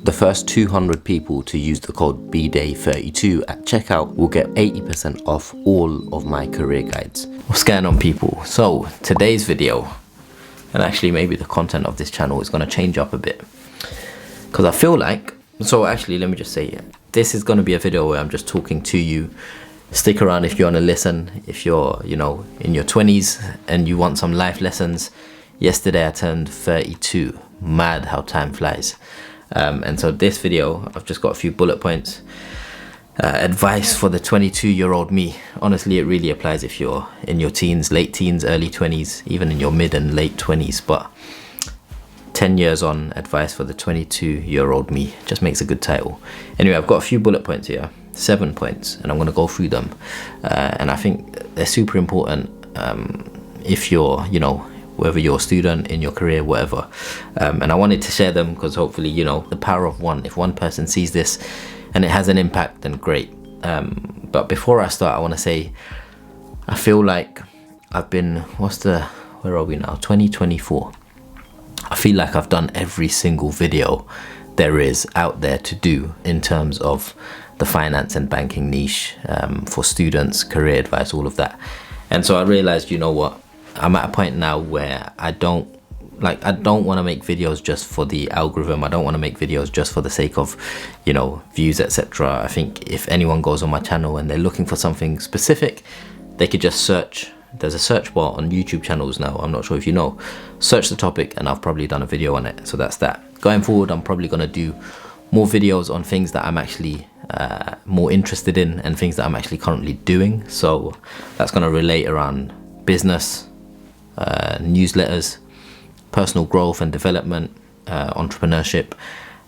The first 200 people to use the code BDAY32 at checkout will get 80% off all of my career guides. What's going on, people? So today's video, and actually maybe the content of this channel, is going to change up a bit, because I feel like, so actually let me just say it, this is going to be a video where I'm just talking to you. Stick around if you want to listen, if you're, you know, in your 20s and you want some life lessons. Yesterday I turned 32. Mad how time flies. And so this video, I've just got a few bullet points. Advice for the 22-year-old me. Honestly, it really applies if you're in your teens, late teens, early 20s, even in your mid and late 20s. But 10 years on, advice for the 22-year-old me. Just makes a good title. Anyway, I've got a few bullet points here, 7 points, and I'm going to go through them. And I think they're super important if you're, you know, whether you're a student, in your career, whatever. And I wanted to share them because hopefully, you know, the power of one. If one person sees this and it has an impact, then great. But before I start, I want to say, I feel like I've been, where are we now? 2024. I feel like I've done every single video there is out there to do in terms of the finance and banking niche, for students, career advice, all of that. And so I realized, you know what? I'm at a point now where I don't want to make videos just for the algorithm. I don't want to make videos just for the sake of, you know, views, etc. I think if anyone goes on my channel and they're looking for something specific, they could just search. There's a search bar on YouTube channels now. I'm not sure if you know. Search the topic and I've probably done a video on it. So that's that. Going forward, I'm probably going to do more videos on things that I'm actually more interested in and things that I'm actually currently doing. So that's going to relate around business, newsletters, personal growth and development, entrepreneurship,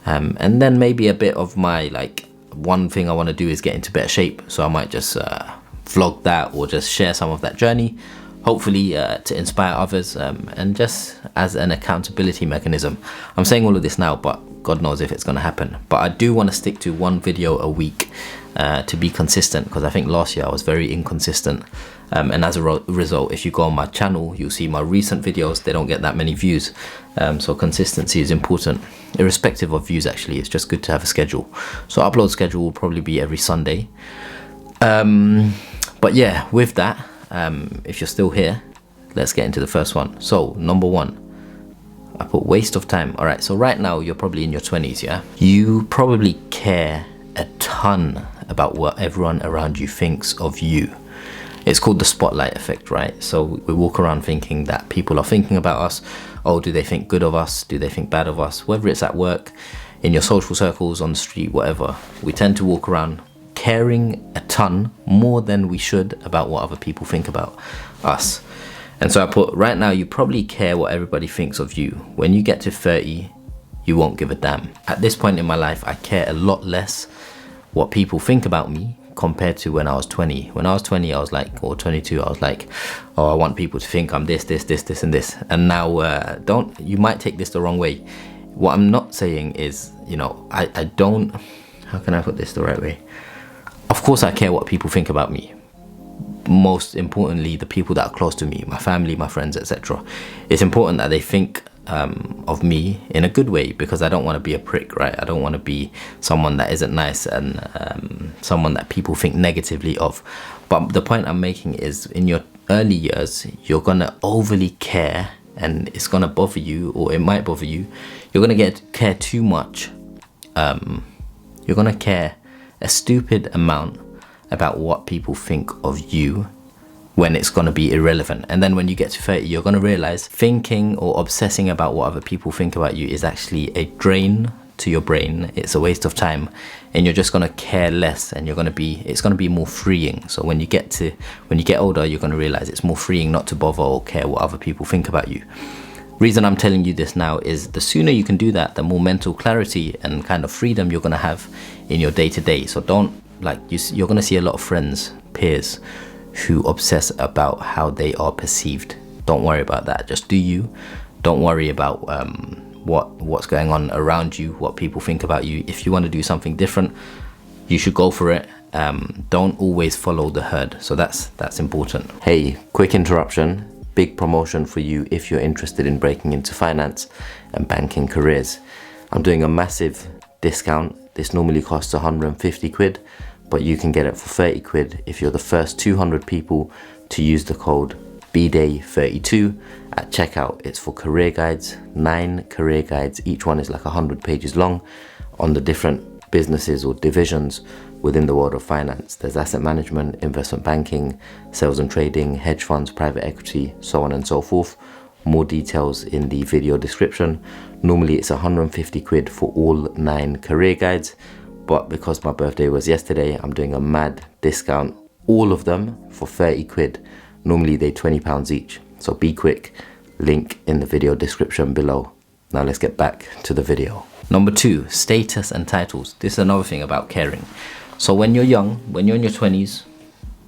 and then maybe a bit of my, like, one thing I want to do is get into better shape, so I might just vlog that or just share some of that journey, hopefully to inspire others, and just as an accountability mechanism. I'm saying all of this now, but God knows if it's going to happen. But I do want to stick to one video a week to be consistent, because I think last year I was very inconsistent. And as a result, if you go on my channel, you'll see my recent videos, they don't get that many views. So consistency is important, irrespective of views. Actually, it's just good to have a schedule. So upload schedule will probably be every Sunday. But yeah, with that, if you're still here, let's get into the first one. So number one, I put waste of time. All right, so right now you're probably in your 20s, yeah? You probably care a ton about what everyone around you thinks of you. It's called the spotlight effect, right? So we walk around thinking that people are thinking about us. Oh, do they think good of us? Do they think bad of us? Whether it's at work, in your social circles, on the street, whatever. We tend to walk around caring a ton more than we should about what other people think about us. And so I put, right now you probably care what everybody thinks of you. When you get to 30, you won't give a damn. At this point in my life, I care a lot less what people think about me compared to when I was 20. When I was 20, I was like, or 22, I was like, oh, I want people to think I'm this, this, this, this, and this. And now, you might take this the wrong way. What I'm not saying is, you know, I don't, how can I put this the right way? Of course I care what people think about me. Most importantly, the people that are close to me, my family, my friends, etc. It's important that they think of me in a good way, because I don't want to be a prick, right? I don't want to be someone that isn't nice and someone that people think negatively of. But the point I'm making is, in your early years, you're gonna overly care, and it's gonna bother you, or it might bother you. You're gonna care too much. You're gonna care a stupid amount about what people think of you, when it's going to be irrelevant. And then when you get to 30, you're going to realize thinking or obsessing about what other people think about you is actually a drain to your brain. It's a waste of time, and you're just going to care less, and it's going to be more freeing. So when you get older, you're going to realize it's more freeing not to bother or care what other people think about you. Reason I'm telling you this now is, the sooner you can do that, the more mental clarity and kind of freedom you're going to have in your day-to-day. So don't, like, you're going to see a lot of friends, peers, who obsess about how they are perceived. Don't worry about that. Just do you. Don't worry about what's going on around you, what people think about you. If you want to do something different, you should go for it. Don't always follow the herd. So that's important. Hey, quick interruption. Big promotion for you if you're interested in breaking into finance and banking careers. I'm doing a massive discount. This normally costs 150 quid, but you can get it for 30 quid if you're the first 200 people to use the code BDAY32 at checkout. It's for career guides, 9 career guides. Each one is like 100 pages long on the different businesses or divisions within the world of finance. There's asset management, investment banking, sales and trading, hedge funds, private equity, so on and so forth. More details in the video description. Normally it's 150 quid for all 9 career guides, but because my birthday was yesterday, I'm doing a mad discount. All of them for 30 quid. Normally they're £20 each. So be quick, link in the video description below. Now let's get back to the video. Number 2, status and titles. This is another thing about caring. So when you're young, when you're in your 20s,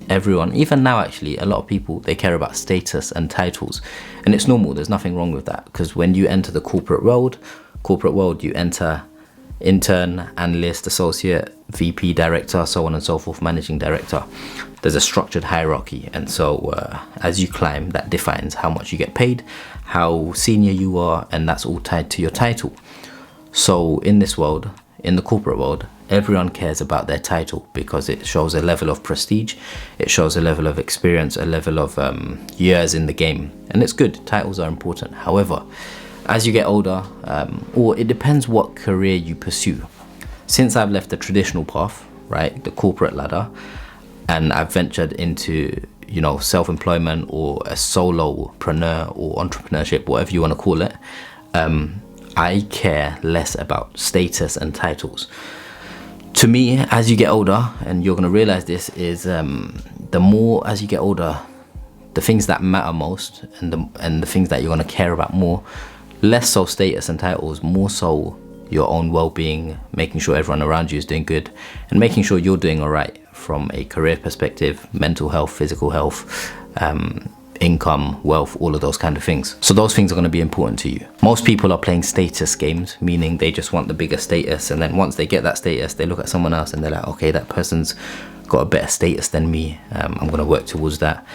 everyone, even now actually, a lot of people, they care about status and titles. And it's normal, there's nothing wrong with that. Because when you enter the corporate world, you enter intern, analyst, associate, VP, director, so on and so forth, managing director. There's a structured hierarchy. And so as you climb, that defines how much you get paid, how senior you are, and that's all tied to your title. So in this world, in the corporate world, everyone cares about their title because it shows a level of prestige, it shows a level of experience, a level of years in the game, and it's good. Titles are important. However, as you get older, or it depends what career you pursue. Since I've left the traditional path, right, the corporate ladder, and I've ventured into, you know, self-employment or a solopreneur or entrepreneurship, whatever you want to call it, I care less about status and titles. To me, as you get older, and you're going to realize this, is the more as you get older, the things that matter most and the things that you're going to care about more, less so status and titles, more so your own well-being, making sure everyone around you is doing good, and making sure you're doing all right from a career perspective, mental health, physical health, income, wealth, all of those kind of things. So those things are going to be important to you. Most people are playing status games, meaning they just want the bigger status, and then once they get that status, they look at someone else and they're like, okay, that person's got a better status than me, I'm going to work towards that.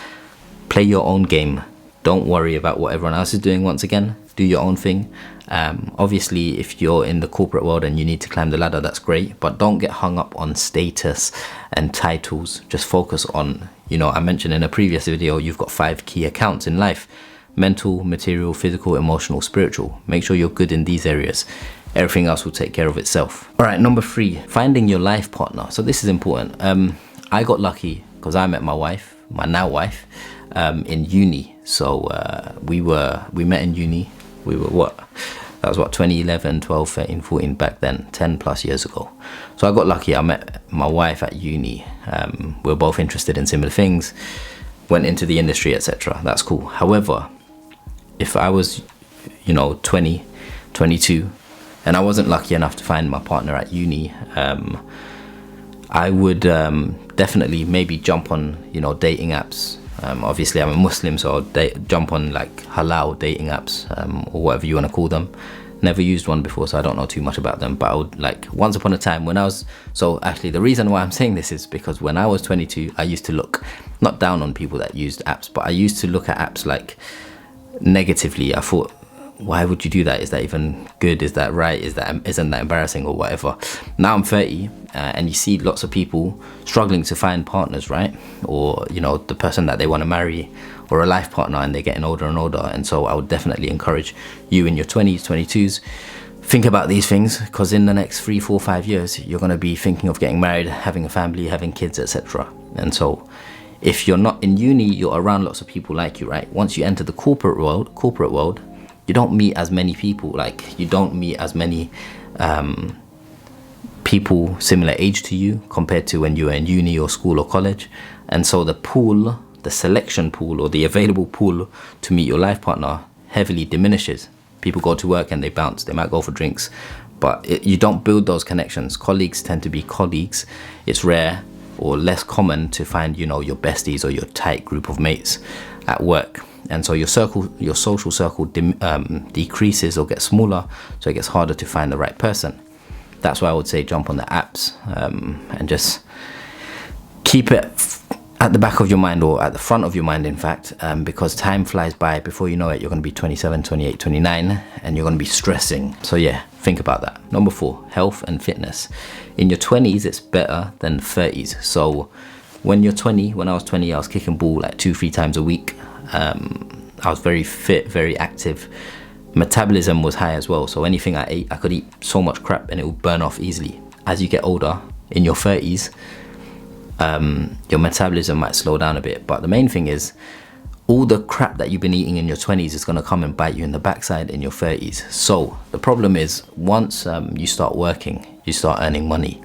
Play your own game. Don't worry about what everyone else is doing. Once again, do your own thing. Obviously, if you're in the corporate world and you need to climb the ladder, that's great, but don't get hung up on status and titles. Just focus on, you know, I mentioned in a previous video, you've got 5 key accounts in life: mental, material, physical, emotional, spiritual. Make sure you're good in these areas. Everything else will take care of itself. All right, number 3, finding your life partner. So this is important. I got lucky because I met my wife, my now wife, in uni. So we met in uni. We were that was 2011, 12, 13, 14, back then, 10 plus years ago. So I got lucky. I met my wife at uni. We were both interested in similar things, went into the industry, etc. That's cool. However, if I was, you know, 20, 22, and I wasn't lucky enough to find my partner at uni, I would definitely maybe jump on, you know, dating apps. Obviously I'm a Muslim, so I'll jump on like halal dating apps, or whatever you want to call them. Never used one before, so I don't know too much about them, but I would, like, once upon a time when I was, so actually the reason why I'm saying this is because when I was 22, I used to look, not down on people that used apps, but I used to look at apps like negatively. I thought, why would you do that? Is that even good? Is that right? Isn't that embarrassing or whatever? Now I'm 30, and you see lots of people struggling to find partners, right? Or, you know, the person that they want to marry, or a life partner, and they're getting older and older. And so I would definitely encourage you in your 20s, 22s, think about these things, because in the next 3, 4, 5 years, you're going to be thinking of getting married, having a family, having kids, etc. And so if you're not in uni, you're around lots of people like you, right? Once you enter the corporate world, you don't meet as many people, like you don't meet as many people similar age to you compared to when you were in uni or school or college. And so the pool, the selection pool, or the available pool to meet your life partner heavily diminishes. People go to work and they bounce. They might go for drinks, but you don't build those connections. Colleagues tend to be colleagues. It's rare or less common to find, you know, your besties or your tight group of mates at work. And so your social circle decreases or gets smaller, so it gets harder to find the right person. That's why I would say jump on the apps, and just keep it at the back of your mind, or at the front of your mind, in fact, because time flies by. Before you know it, you're going to be 27, 28, 29, and you're going to be stressing. So yeah, think about that. Number 4, health and fitness. In your 20s, it's better than 30s. So when you're 20, when I was 20, I was kicking ball like 2-3 times a week. I was very fit, very active. Metabolism was high as well. So anything I ate, I could eat so much crap and it would burn off easily. As you get older, in your 30s, your metabolism might slow down a bit. But the main thing is, all the crap that you've been eating in your 20s is going to come and bite you in the backside in your 30s. So the problem is, once you start working, you start earning money,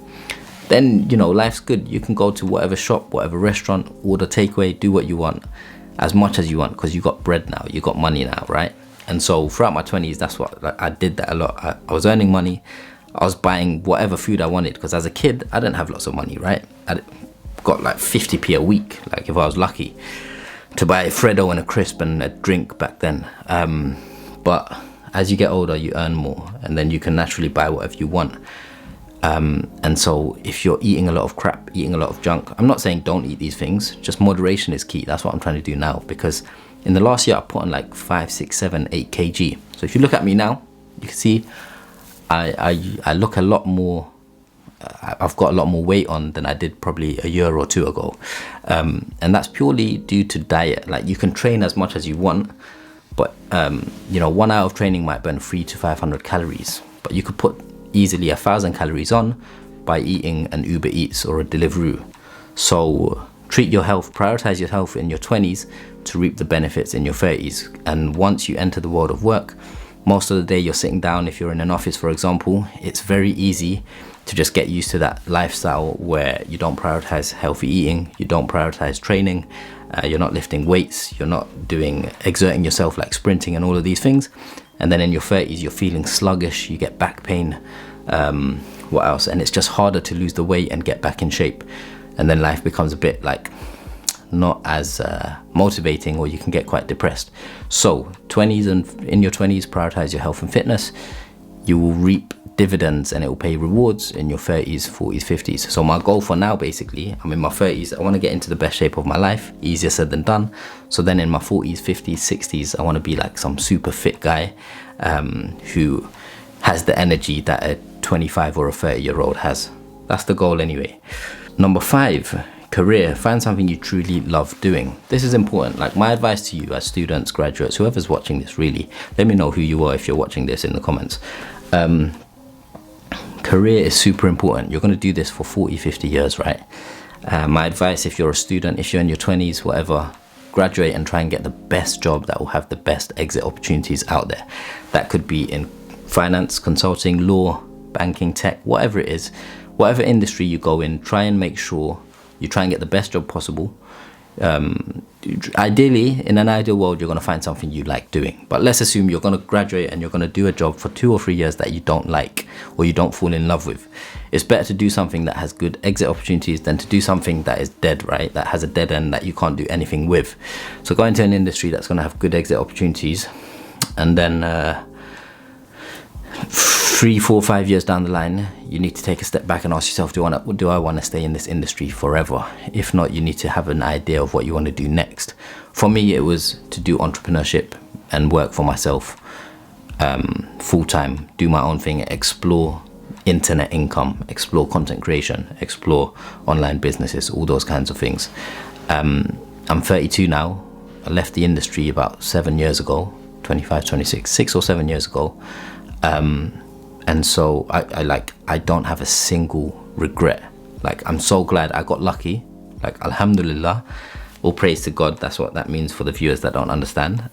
then, you know, life's good. You can go to whatever shop, whatever restaurant, order takeaway, do what you want, as much as you want, because you got bread now, you got money now, right? And so throughout my 20s, that's what, like, I did that a lot. I was earning money. I was buying whatever food I wanted, because as a kid, I didn't have lots of money, right? I got like 50p a week, like if I was lucky, to buy a Freddo and a crisp and a drink back then. But as you get older, you earn more, and then you can naturally buy whatever you want. And so if you're eating a lot of crap, eating a lot of junk, I'm not saying don't eat these things, just moderation is key. That's what I'm trying to do now, because in the last year I put on like 5, 6, 7, 8 kg. So if you look at me now, you can see I look a lot more, I've got a lot more weight on than I did probably a year or 2 ago. And that's purely due to diet. Like, you can train as much as you want, but you know, 1 hour of training might burn 300 to 500 calories, but you could put easily 1,000 calories on by eating an Uber Eats or a Deliveroo. So treat your health, prioritize your health in your 20s to reap the benefits in your 30s. And once you enter the world of work, most of the day you're sitting down. If you're in an office, for example, it's very easy to just get used to that lifestyle where you don't prioritize healthy eating, you don't prioritize training, you're not lifting weights, you're not exerting yourself like sprinting and all of these things. And then in your 30s, you're feeling sluggish, you get back pain, what else? And it's just harder to lose the weight and get back in shape. And then life becomes a bit like not as motivating, or you can get quite depressed. So 20s, and in your 20s, prioritize your health and fitness. You will reap dividends and it will pay rewards in your 30s, 40s, 50s. So my goal for now, basically, I'm in my 30s, I want to get into the best shape of my life. Easier said than done. So then in my 40s, 50s, 60s, I want to be like some super fit guy who has the energy that a 25 or a 30-year-old has. That's the goal anyway. Number 5, career. Find something you truly love doing. This is important. Like, my advice to you as students, graduates, whoever's watching this, really, let me know who you are if you're watching this in the comments. Career is super important. You're going to do this for 40, 50 years, right? My advice, if you're a student, if you're in your 20s, whatever, graduate and try and get the best job that will have the best exit opportunities out there. That could be in finance, consulting, law, banking, tech, whatever it is. Whatever industry you go in, try and make sure you try and get the best job possible. Ideally, in an ideal world, you're going to find something you like doing. But let's assume you're going to graduate and you're going to do a job for 2 or 3 years that you don't like, or you don't fall in love with. It's better to do something that has good exit opportunities than to do something that is dead, right? That has a dead end that you can't do anything with. So go into an industry that's going to have good exit opportunities, and then 3, 4, 5 years down the line, you need to take a step back and ask yourself, do I want to stay in this industry forever? If not, you need to have an idea of what you want to do next. For me, it was to do entrepreneurship and work for myself full-time, do my own thing, explore internet income, explore content creation, explore online businesses, all those kinds of things. I'm 32 now. I left the industry about 7 years ago, 25, 26, 6 or 7 years ago. And so I don't have a single regret. Like, I'm so glad I got lucky. Like, alhamdulillah, all praise to God. That's what that means for the viewers that don't understand.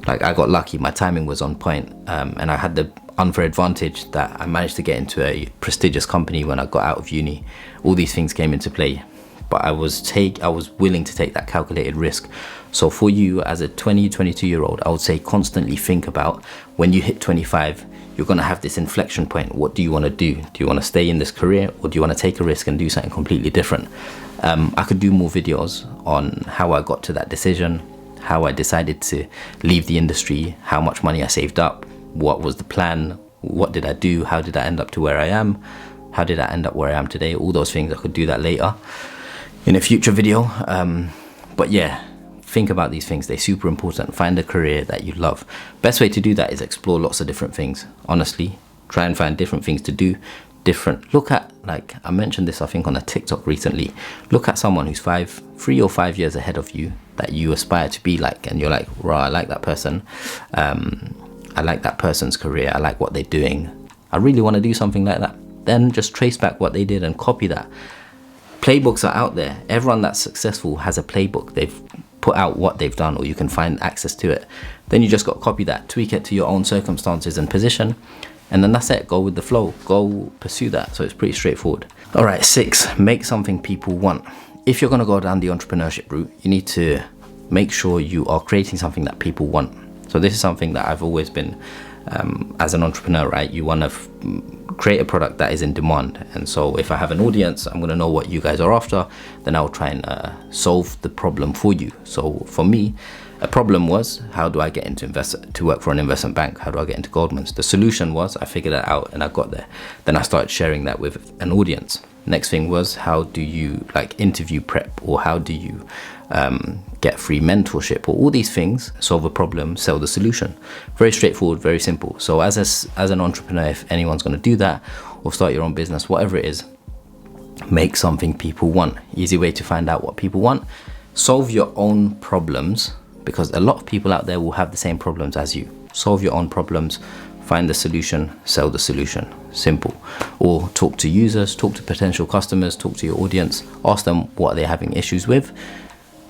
Like, I got lucky, my timing was on point, and I had the unfair advantage that I managed to get into a prestigious company when I got out of uni. All these things came into play, but I was willing to take that calculated risk. So for you as a 20, 22-year-old, I would say constantly think about, when you hit 25, you're going to have this inflection point. What do you want to do? Do you want to stay in this career, or do you want to take a risk and do something completely different? I could do more videos on how I got to that decision, how I decided to leave the industry, how much money I saved up, what was the plan, what did I do, how did I end up to where I am, how did I end up where I am today, all those things. I could do that later in a future video. But yeah, think about these things. They're super important. Find a career that you love. Best way to do that is explore lots of different things. Honestly, try and find different things to do. Look at, like I mentioned this I think on a TikTok recently, look at someone who's 3 or 5 years ahead of you that you aspire to be like, and you're like, right, I like that person, I like that person's career, I like what they're doing, I really want to do something like that. Then just trace back what they did and copy that. Playbooks are out there. Everyone that's successful has a playbook. They've put out what they've done, or you can find access to it. Then you just got to copy that, tweak it to your own circumstances and position, and then that's it. Go with the flow, go pursue that. So it's pretty straightforward. All right, 6, make something people want. If you're going to go down the entrepreneurship route, you need to make sure you are creating something that people want. So this is something that I've always been, as an entrepreneur, right? You want to create a product that is in demand. And so if I have an audience, I'm going to know what you guys are after, then I'll try and solve the problem for you. So for me, a problem was, how do I get into to work for an investment bank? How do I get into Goldman's? The solution was, I figured that out and I got there. Then I started sharing that with an audience. Next thing was, how do you like interview prep, or how do you get free mentorship, or all these things, solve a problem, sell the solution. Very straightforward, very simple. So as an entrepreneur, if anyone's going to do that or start your own business, whatever it is, make something people want. Easy way to find out what people want. Solve your own problems, because a lot of people out there will have the same problems as you. Solve your own problems, find the solution, sell the solution. Simple. Or talk to users, talk to potential customers, talk to your audience, ask them what they're having issues with.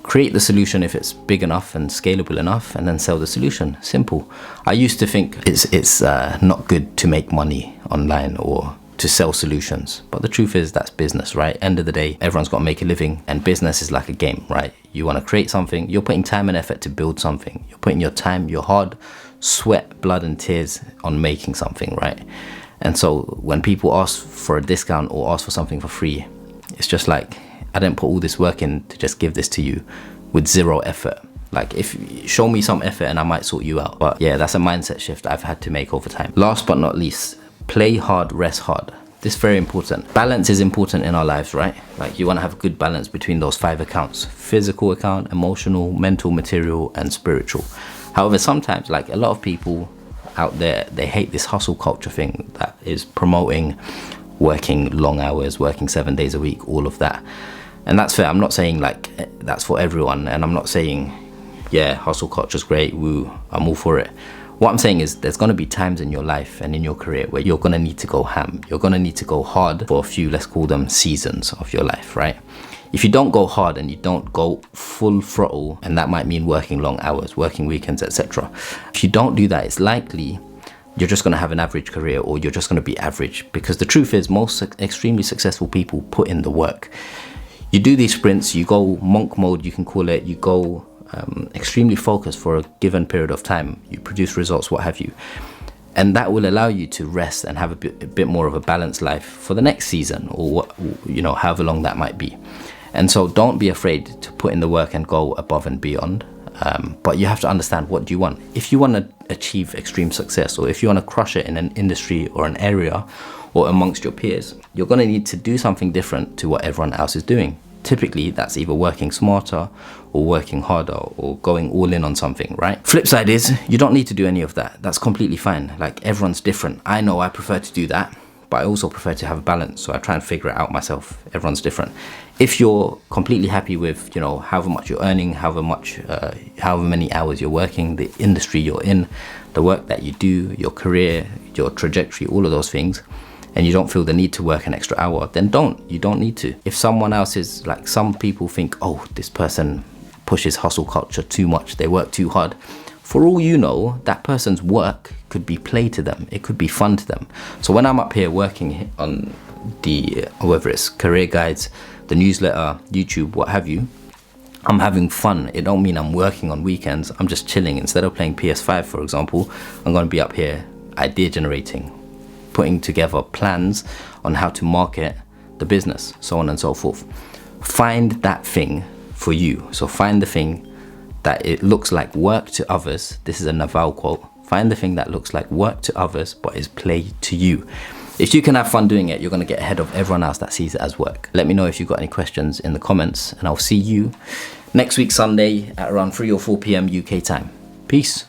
Create the solution if it's big enough and scalable enough, and then sell the solution. Simple. I used to think it's not good to make money online or to sell solutions, but the truth is that's business, right? End of the day, everyone's got to make a living, and business is like a game, right? You want to create something, you're putting time and effort to build something. You're putting your time, your hard sweat, blood and tears on making something, right? And so when people ask for a discount or ask for something for free, it's just like, I didn't put all this work in to just give this to you with zero effort. Like, if show me some effort and I might sort you out. But yeah, that's a mindset shift I've had to make over time. Last but not least, play hard, rest hard. This is very important. Balance is important in our lives, right? Like, you want to have a good balance between those 5 accounts: physical account, emotional, mental, material, and spiritual. However, sometimes, like a lot of people out there, they hate this hustle culture thing that is promoting working long hours, working 7 days a week, all of that. And that's fair. I'm not saying like that's for everyone, and I'm not saying, yeah, hustle culture's great, woo, I'm all for it. What I'm saying is, there's going to be times in your life and in your career where you're going to need to go ham. You're going to need to go hard for a few, let's call them seasons of your life, right? If you don't go hard and you don't go full throttle, and that might mean working long hours, working weekends, etc. If you don't do that, it's likely you're just going to have an average career, or you're just going to be average, because the truth is most extremely successful people put in the work. You do these sprints, you go monk mode, you can call it, you go extremely focused for a given period of time, you produce results, what have you, and that will allow you to rest and have a bit more of a balanced life for the next season, or what, you know, however long that might be. And so don't be afraid to put in the work and go above and beyond, but you have to understand, what do you want? If you want to achieve extreme success, or if you want to crush it in an industry or an area or amongst your peers, you're going to need to do something different to what everyone else is doing. Typically, that's either working smarter or working harder or going all in on something, right? Flip side is, you don't need to do any of that. That's completely fine. Like, everyone's different. I know I prefer to do that, but I also prefer to have a balance. So I try and figure it out myself. Everyone's different. If you're completely happy with, you know, however much you're earning, however many hours you're working, the industry you're in, the work that you do, your career, your trajectory, all of those things, and you don't feel the need to work an extra hour, then you don't need to. If someone else is, like, some people think, oh, this person pushes hustle culture too much, they work too hard. For all you know, that person's work could be play to them, it could be fun to them. So when I'm up here working on the, whether it's career guides, the newsletter, YouTube, what have you, I'm having fun. It don't mean I'm working on weekends. I'm just chilling. Instead of playing PS5, for example, I'm going to be up here idea generating, putting together plans on how to market the business, so on and so forth. Find that thing for you. So find the thing that it looks like work to others. This is a Naval quote. Find the thing that looks like work to others but is play to you. If you can have fun doing it, you're going to get ahead of everyone else that sees it as work. Let me know if you've got any questions in the comments, and I'll see you next week Sunday at around 3 or 4 p.m. UK time. Peace.